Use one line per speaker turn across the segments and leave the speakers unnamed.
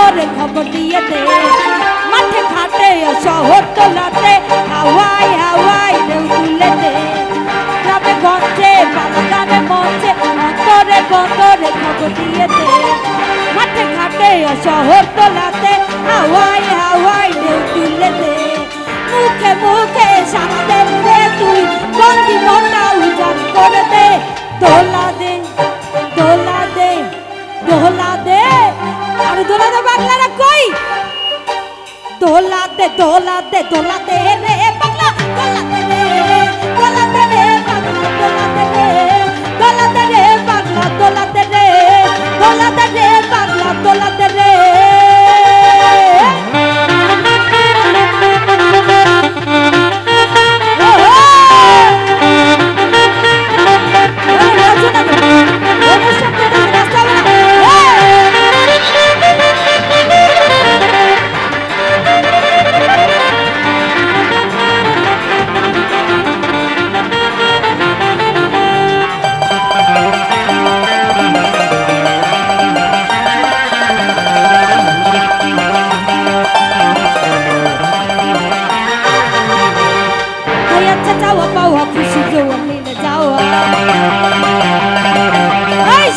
রে খবর দিয়ে দে মাঠে ঘাটে শহর তোলাতে হাওয়াই হাওয়াই ঢেউ তুলে দে গ্রামে গঞ্জে বাগানে মঞ্চে অন্তরে বন্দরে খবর দিয়ে দে মাঠে ঘাটে শহর তোলাতে হাওয়াই হাওয়াই ঢেউ তুলে দে মুখে মুখে সারা দে রে তুই বন্দি মনটা উজান করে দে দোলা দে দোলা দে দোলা দে আর দোলা দে বাংলারা কই দোলা দে দোলা দে দোলা দে রে বাংলা দোলা দে রে দোলা দে রে বাংলা দোলা দে রে দোলা দে রে বাংলা দোলা দে রে দোলা দে রে বাংলা দোলা দে রে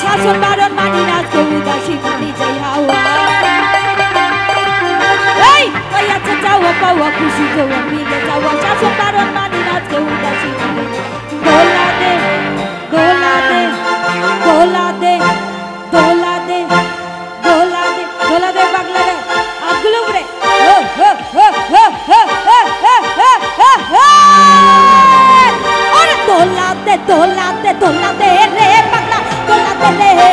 শাসন বারণ মানি না কেউ উদাসী মানি যাই হাওয়া এই ওই আচ্ছা যাওয়া পাওয়া খুশি যাওয়া মিলে যাওয়া শাসন বারণ মানি না কেউ উদাসী মানি দোলা দে দোলা দে দোলা দে দোলা দে দোলা দে দোলা দে পাগলা রে আগুলো রে ও হো হো হো হো হো ওরে দোলা দে দোলা দে দোলা দে রে পাগলা দোলা দে রে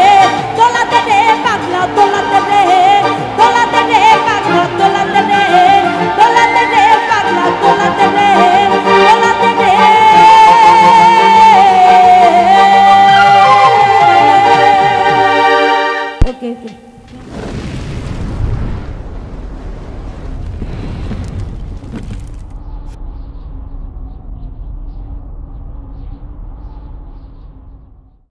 দোলা দে রে পাগলা দোলা দে রে দোলা দে রে পাগলা দোলা দে রে দোলা দে রে পাগলা দোলা দে রে দোলা দে রে ওকে ওকে